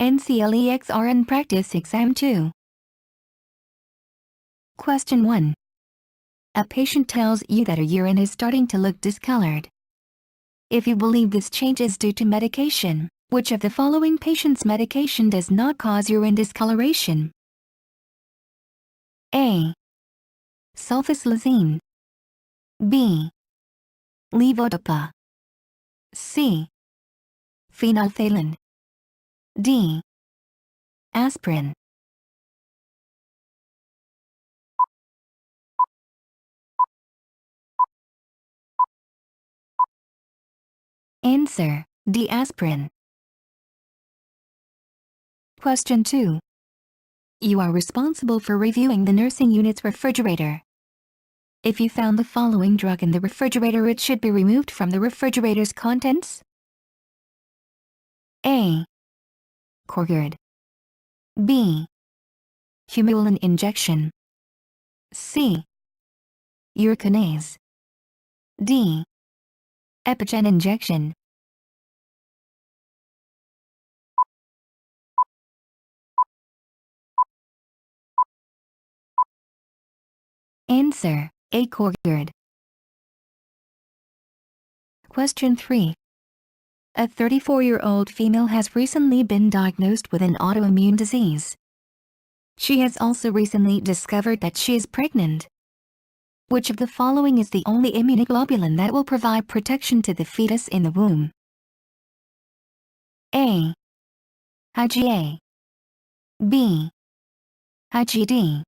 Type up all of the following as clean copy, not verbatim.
NCLEX-RN Practice Exam 2. Question 1. A patient tells you that her urine is starting to look discolored. If you believe this change is due to medication, which of the following patient's medication does not cause urine discoloration? A. Sulfasalazine. B. Levodopa. C. Phenolphthalein. D. Aspirin. Answer: D. Aspirin. Question 2. You are responsible for reviewing the nursing unit's refrigerator. If you found the following drug in the refrigerator, it should be removed from the refrigerator's contents. A. Corgard. B. Humulin injection. C. Urokinase. D. Epigen injection. Answer: A. Corgard. Question 3. A 34-year-old female has recently been diagnosed with an autoimmune disease. She has also recently discovered that she is pregnant. Which of the following is the only immunoglobulin that will provide protection to the fetus in the womb? A. IgA. B. IgD.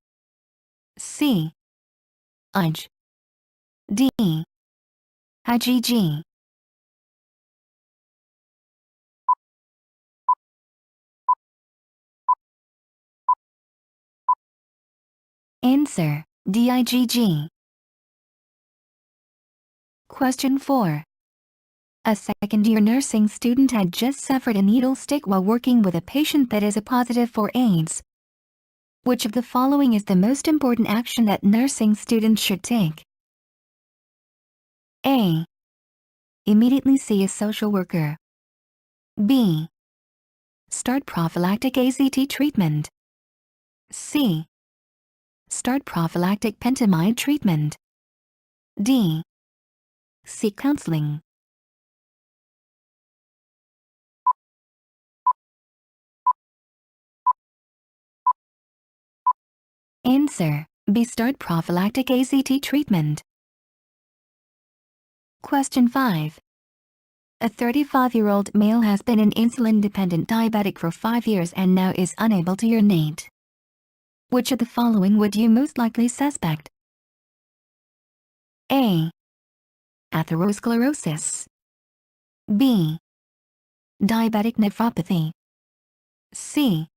C. IgG. D. IgG. Answer: D. IgG. Question 4. A second-year nursing student had just suffered a needle stick while working with a patient that is positive for AIDS. Which of the following is the most important action that nursing students should take? A. Immediately see a social worker. B. Start prophylactic AZT treatment. C. Start prophylactic pentamide treatment. D. Seek counseling. Answer: B. Start prophylactic AZT treatment. Question 5. A 35-year-old male has been an insulin-dependent diabetic for 5 years and now is unable to urinate. Which of the following would you most likely suspect? A. Atherosclerosis. B. Diabetic nephropathy. C.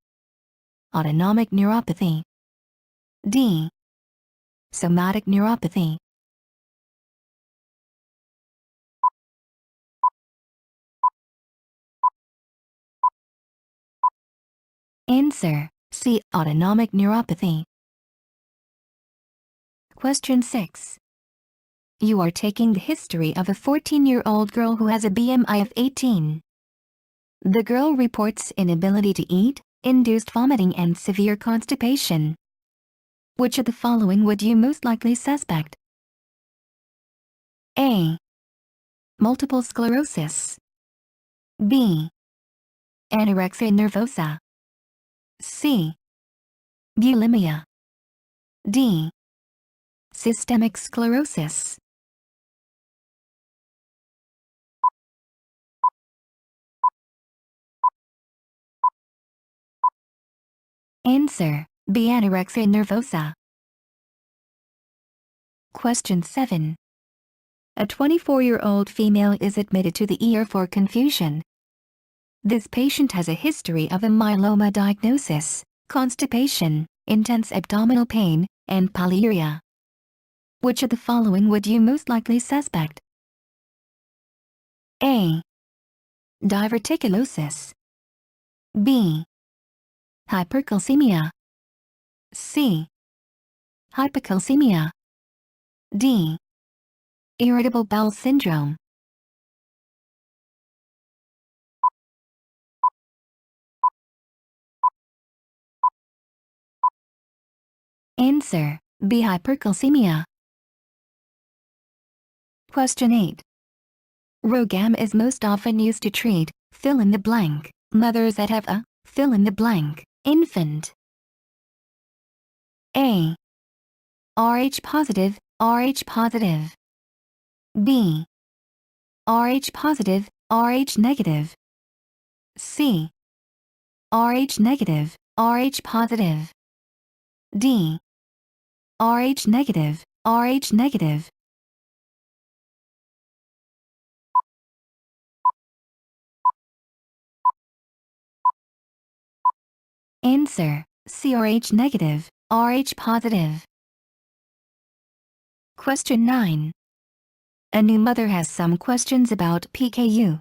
Autonomic neuropathy. D. Somatic neuropathy. Answer: C. Autonomic neuropathy. Question 6. You are taking the history of a 14-year-old girl who has a BMI of 18. The girl reports inability to eat, induced vomiting and severe constipation. Which of the following would you most likely suspect? A. Multiple sclerosis. B. Anorexia nervosa. C. Bulimia. D. Systemic sclerosis. Answer: B. Anorexia nervosa. Question 7. A 24-year-old female is admitted to the ER for confusion. This patient has a history of a myeloma diagnosis, constipation, intense abdominal pain, and polyuria. Which of the following would you most likely suspect? A. Diverticulosis. B. Hypercalcemia. C. Hypocalcemia. D. Irritable bowel syndrome. Answer: B. Hypercalcemia. Question 8. Rogam is most often used to treat, fill in the blank, mothers that have a, fill in the blank, infant. A. Rh positive, Rh positive. B. Rh positive, Rh negative. C. Rh negative, Rh positive. D. Rh negative, Rh negative. Answer: C. Rh negative, Rh positive. Question 9. A new mother has some questions about PKU.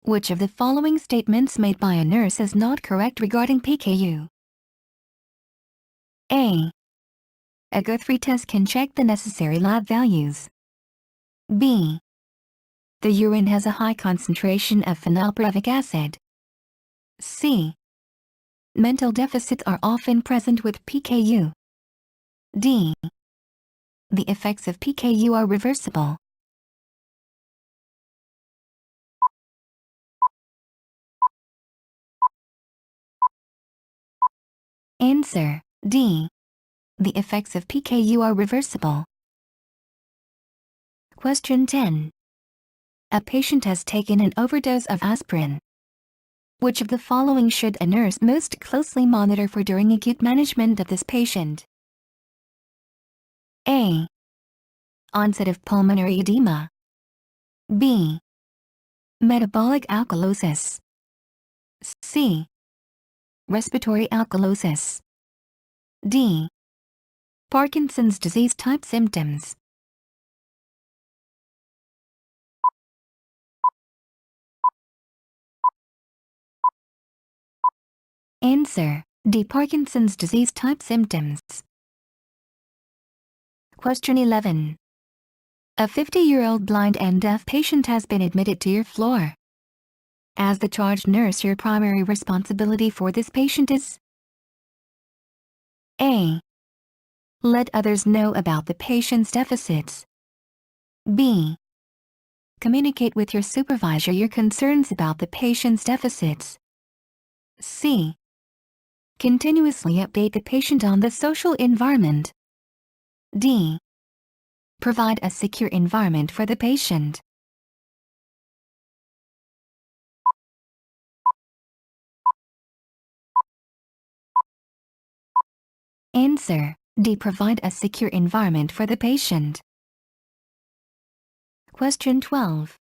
Which of the following statements made by a nurse is not correct regarding PKU? A. A Guthrie test can check the necessary lab values. B. The urine has a high concentration of phenylpyruvic acid. C. Mental deficits are often present with PKU. D. The effects of PKU are reversible. Answer: D. The effects of PKU are reversible. Question 10. A patient has taken an overdose of aspirin. Which of the following should a nurse most closely monitor for during acute management of this patient? A. Onset of pulmonary edema. B. Metabolic alkalosis. C. Respiratory alkalosis. D. Parkinson's disease type symptoms. Answer: D. Parkinson's disease type symptoms. Question 11. A 50-year-old blind and deaf patient has been admitted to your floor. As the charge nurse, your primary responsibility for this patient is: A. Let others know about the patient's deficits. B. Communicate with your supervisor your concerns about the patient's deficits. C. Continuously update the patient on the social environment. D. Provide a secure environment for the patient. Answer: D. Provide a secure environment for the patient. Question 12.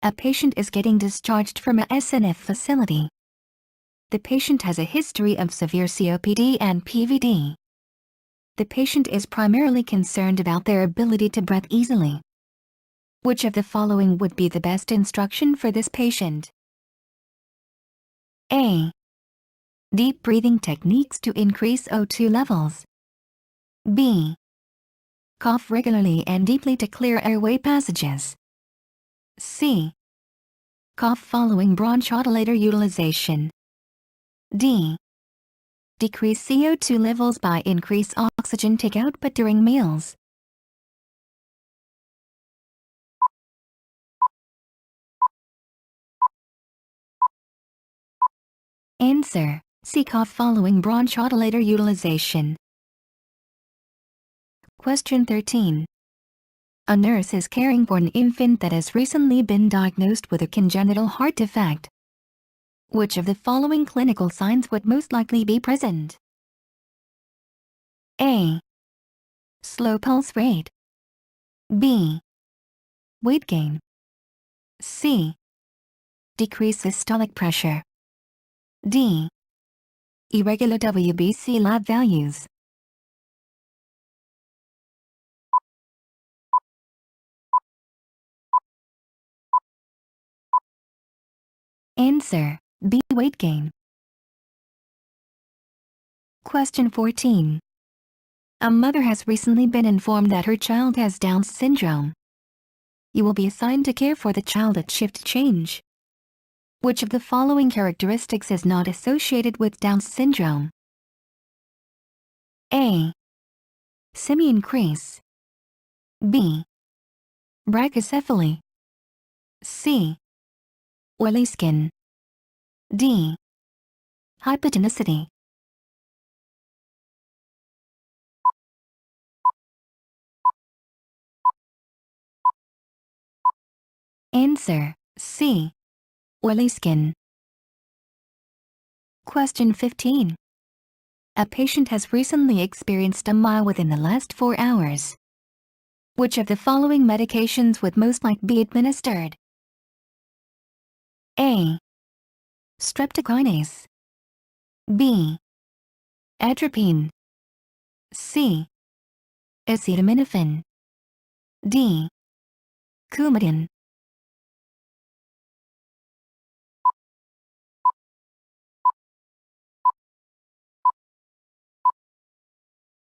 A patient is getting discharged from a SNF facility. The patient has a history of severe COPD and PVD. The patient is primarily concerned about their ability to breathe easily. Which of the following would be the best instruction for this patient? A. Deep breathing techniques to increase O2 levels. B. Cough regularly and deeply to clear airway passages. C. Cough following bronchodilator utilization. D. Decrease CO2 levels by increase oxygen take output during meals. Answer: C. Cough following bronchodilator utilization. Question 13. A nurse is caring for an infant that has recently been diagnosed with a congenital heart defect. Which of the following clinical signs would most likely be present? A. Slow pulse rate. B. Weight gain. C. Decreased systolic pressure. D. Irregular WBC lab values. Answer: B. Weight gain. Question 14. A mother has recently been informed that her child has Down syndrome. You will be assigned to care for the child at shift change. Which of the following characteristics is not associated with Down syndrome? A. Simian crease. B. Brachycephaly. C. Oily skin. D. Hypotonicity. Answer: C. Oily skin. Question 15. A patient has recently experienced a mile within the last 4 hours. Which of the following medications would most likely be administered? A. Streptokinase. B. Atropine. C. Acetaminophen. D. Coumadin.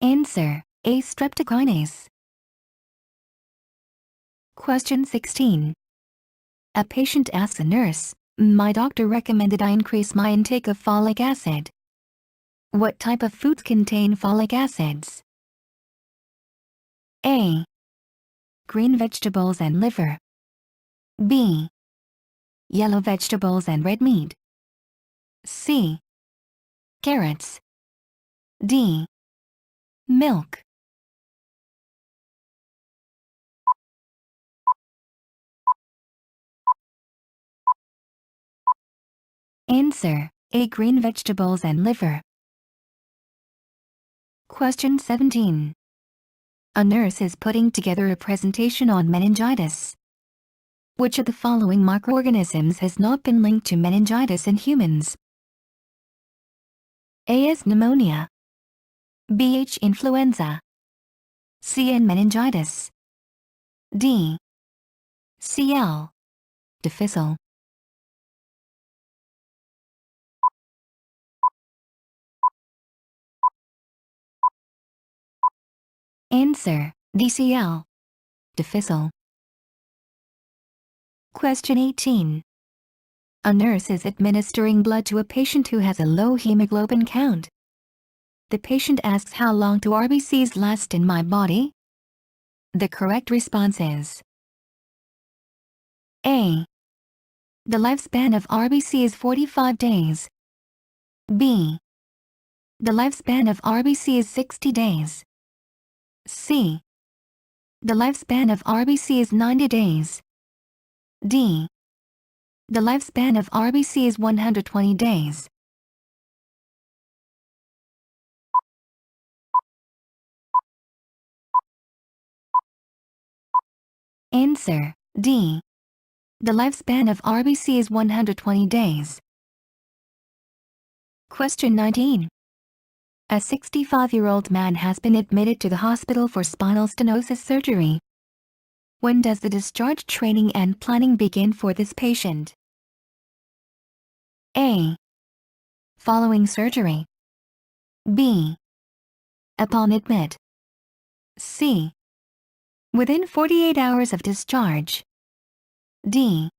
Answer: A. Streptokinase. Question 16. A patient asks a nurse, "My doctor recommended I increase my intake of folic acid. What type of foods contain folic acids?" A. Green vegetables and liver. B. Yellow vegetables and red meat. C. Carrots. D. Milk. Answer: A. Green vegetables and liver. Question 17. A nurse is putting together a presentation on meningitis. Which of the following microorganisms has not been linked to meningitis in humans? A. S. pneumonia. B. H. influenza. C. N. meningitis. D. Cl. difficile. Answer: DCL. difficile. Question 18. A nurse is administering blood to a patient who has a low hemoglobin count. The patient asks, "How long do RBCs last in my body?" The correct response is A. The lifespan of RBC is 45 days. B. The lifespan of RBC is 60 days. C. The lifespan of RBC is 90 days. D. The lifespan of RBC is 120 days. Answer: D. The lifespan of RBC is 120 days. Question 19. A 65-year-old man has been admitted to the hospital for spinal stenosis surgery. When does the discharge training and planning begin for this patient? A. Following surgery. B. Upon admit. C. Within 48 hours of discharge. D.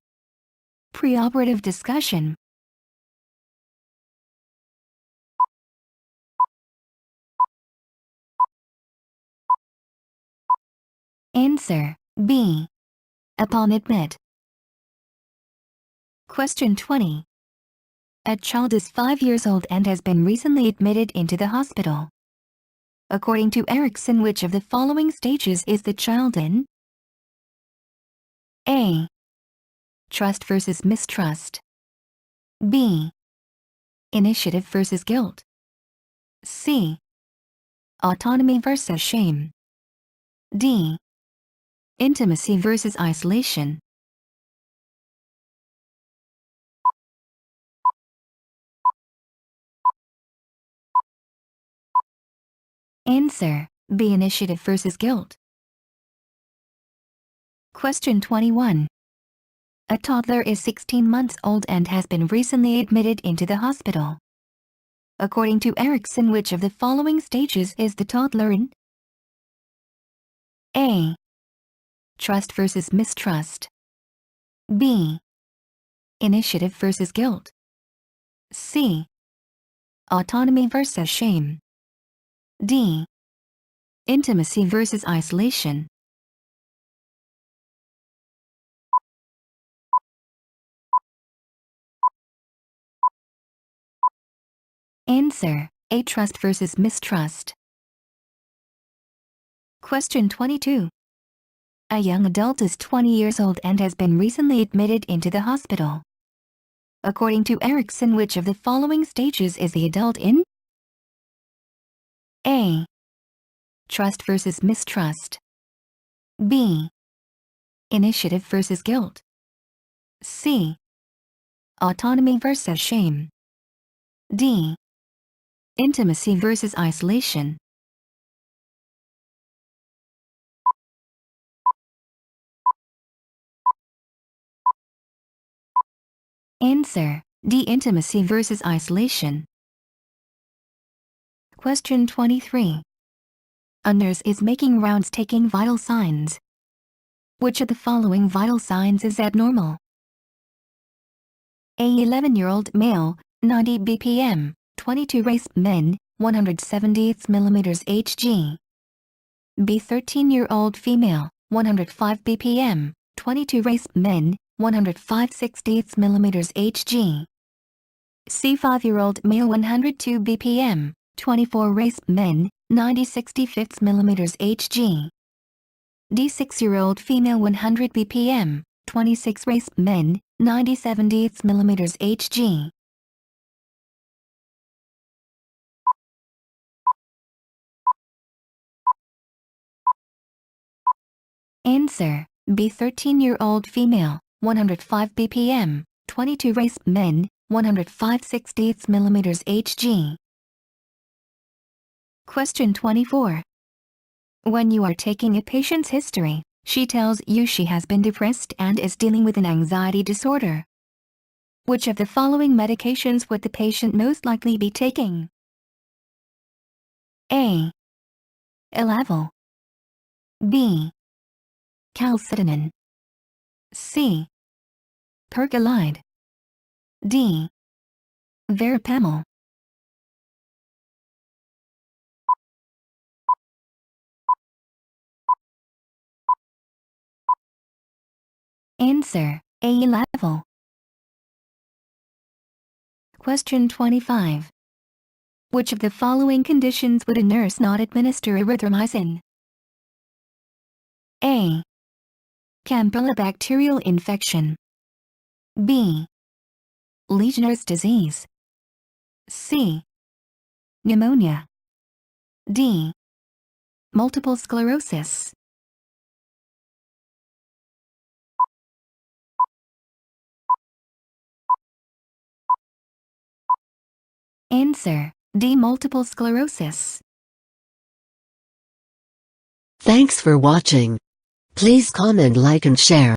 Preoperative discussion. Answer: B. Upon admit. Question 20. A child is 5 years old and has been recently admitted into the hospital. According to Erickson, which of the following stages is the child in? A. Trust versus mistrust. B. Initiative versus guilt. C. Autonomy versus shame. D. Intimacy versus isolation. Answer: B. Initiative versus guilt. Question 21. A toddler is 16 months old and has been recently admitted into the hospital. According to Erickson, which of the following stages is the toddler in? A. Trust versus mistrust. B. Initiative versus guilt. C. Autonomy versus shame. D. Intimacy versus isolation. Answer: A. Trust versus mistrust. Question 22. A young adult is 20 years old and has been recently admitted into the hospital. According to Erickson, which of the following stages is the adult in? A. Trust versus mistrust. B. Initiative versus guilt. C. Autonomy versus shame. D. Intimacy versus isolation. Answer: D. Intimacy versus isolation. Question 23. A nurse is making rounds taking vital signs. Which of the following vital signs is abnormal? A. 11-year-old male, 90 b.p.m, 22 race men, 170 mm Hg. B. 13-year-old female, 105 b.p.m, 22 race men, 105/60 mm Hg. C. 5-year-old male, 102 b.p.m, 24 race men, 90/65 mm Hg. D. 6-year-old female, 100 b.p.m, 26 race men, 90/70 mm Hg. Answer: B. 13-year-old female, 105 b.p.m, 22 race men, 105/60 mm Hg. Question 24. When you are taking a patient's history, she tells you she has been depressed and is dealing with an anxiety disorder. Which of the following medications would the patient most likely be taking? A. Elavil. B. Calcitonin. C. Pergolide. D. Verapamil. Answer: A. Elavil. Question 25. Which of the following conditions would a nurse not administer erythromycin? A. Campylobacterial infection. B. Legionnaire's disease. C. Pneumonia. D. Multiple sclerosis. Answer: D. Multiple sclerosis. Thanks for watching. Please comment, like and share.